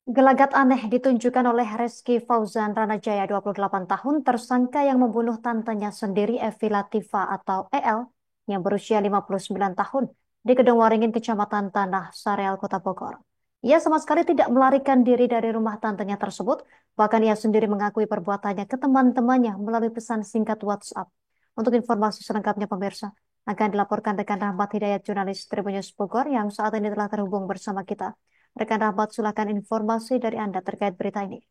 Gelagat aneh ditunjukkan oleh Reski Fauzan Ranajaya, 28 tahun, tersangka yang membunuh tantenya sendiri Evi Latifa atau EL yang berusia 59 tahun di Kedung Waringin, Kecamatan Tanah Sareal, Kota Bogor. Ia sama sekali tidak melarikan diri dari rumah tantenya tersebut, bahkan ia sendiri mengakui perbuatannya ke teman-temannya melalui pesan singkat WhatsApp. Untuk informasi selengkapnya pemirsa, akan dilaporkan rekan Rahmat Hidayat, jurnalis Tribun News Bogor yang saat ini telah terhubung bersama kita. Rekan Rahmat, silakan informasi dari Anda terkait berita ini.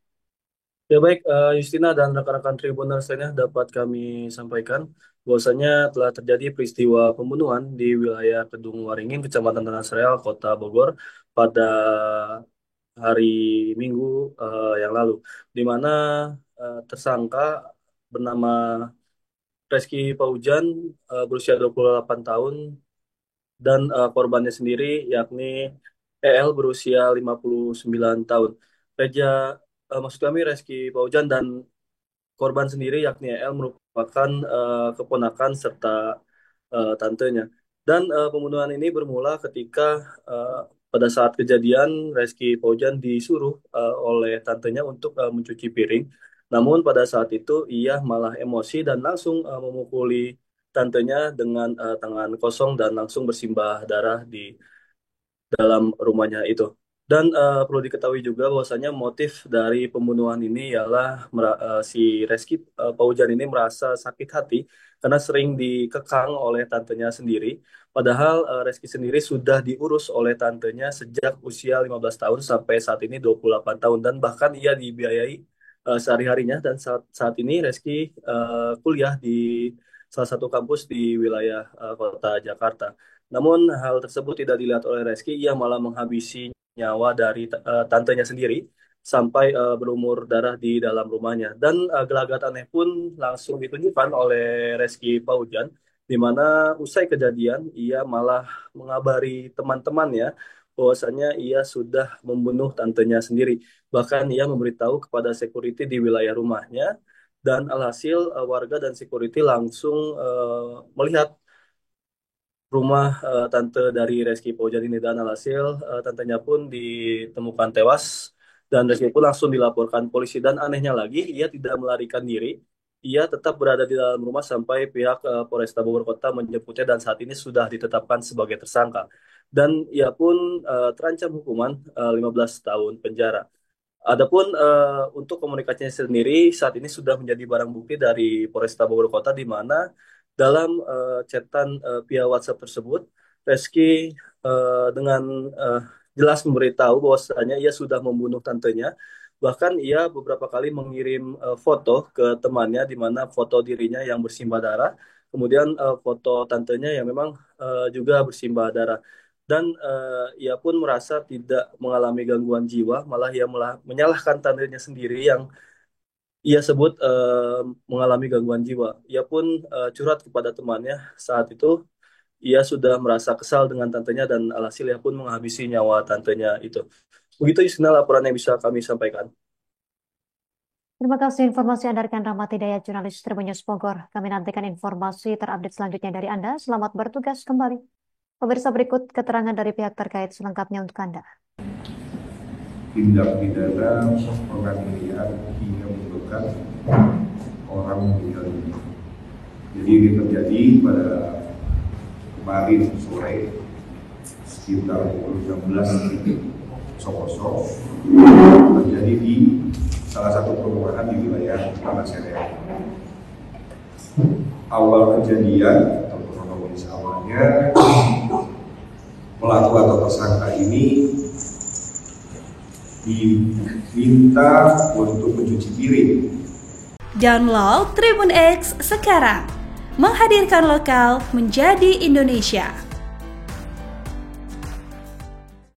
Ya baik, Justina dan rekan-rekan Tribuners lainnya dapat kami sampaikan bahwasanya telah terjadi peristiwa pembunuhan di wilayah Kedung Waringin, Kecamatan Tanah Sareal, Kota Bogor pada hari Minggu yang lalu, di mana tersangka bernama Reski Paujan berusia 28 tahun dan korbannya sendiri yakni EL berusia 59 tahun. Reja, maksud kami Reski Paujan dan korban sendiri yakni EL merupakan keponakan serta tantenya. Dan pembunuhan ini bermula ketika eh, pada saat kejadian Reski Paujan disuruh oleh tantenya untuk mencuci piring. Namun pada saat itu ia malah emosi dan langsung memukuli tantenya dengan tangan kosong dan langsung bersimbah darah di dalam rumahnya itu. Dan perlu diketahui juga bahwasanya motif dari pembunuhan ini ialah si Reski Paujan ini merasa sakit hati karena sering dikekang oleh tantenya sendiri. Padahal Reski sendiri sudah diurus oleh tantenya sejak usia 15 tahun sampai saat ini 28 tahun dan bahkan ia dibiayai sehari-harinya dan saat ini Reski kuliah di salah satu kampus di wilayah kota Jakarta. Namun hal tersebut tidak dilihat oleh Reski, ia malah menghabisi nyawa dari tantenya sendiri sampai berumur darah di dalam rumahnya. Dan gelagat aneh pun langsung ditunjukkan oleh Reski Paujan, di mana usai kejadian ia malah mengabari teman-temannya bahwasanya ia sudah membunuh tantenya sendiri. Bahkan ia memberitahu kepada security di wilayah rumahnya, dan alhasil warga dan security langsung melihat rumah tante dari Reski Paujan ini dan alhasil tantenya pun ditemukan tewas dan Reski pun langsung dilaporkan polisi dan anehnya lagi ia tidak melarikan diri, ia tetap berada di dalam rumah sampai pihak Polresta Bogor Kota menjemputnya dan saat ini sudah ditetapkan sebagai tersangka dan ia pun terancam hukuman 15 tahun penjara. Adapun untuk komunikasinya sendiri saat ini sudah menjadi barang bukti dari Polresta Bogor Kota di mana dalam chatan via WhatsApp tersebut Reski dengan eh, jelas memberitahu bahwasanya ia sudah membunuh tantenya. Bahkan ia beberapa kali mengirim foto ke temannya di mana foto dirinya yang bersimbah darah, kemudian foto tantenya yang memang juga bersimbah darah dan ia pun merasa tidak mengalami gangguan jiwa, malah ia malah menyalahkan tantenya sendiri yang ia sebut mengalami gangguan jiwa. Ia pun curhat kepada temannya saat itu. Ia sudah merasa kesal dengan tantenya dan alhasil ia pun menghabisi nyawa tantenya itu. Begitu istilah laporan yang bisa kami sampaikan. Terima kasih informasi Anda rekan Rahmat Hidayat, jurnalis Tribun News Bogor. Kami nantikan informasi terupdate selanjutnya dari Anda. Selamat bertugas kembali. Pemirsa, berikut keterangan dari pihak terkait selengkapnya untuk Anda. Tindak pidana penganiayaan hingga menyebabkan orang meninggal dunia. Jadi ini terjadi pada kemarin sore sekitar pukul 16.00 terjadi di salah satu perumahan di wilayah Tanah Sareal. Awal kejadian atau kronologis awalnya, pelaku atau tersangka ini diminta untuk mencuci piring. Download Tribun X sekarang, menghadirkan lokal menjadi Indonesia.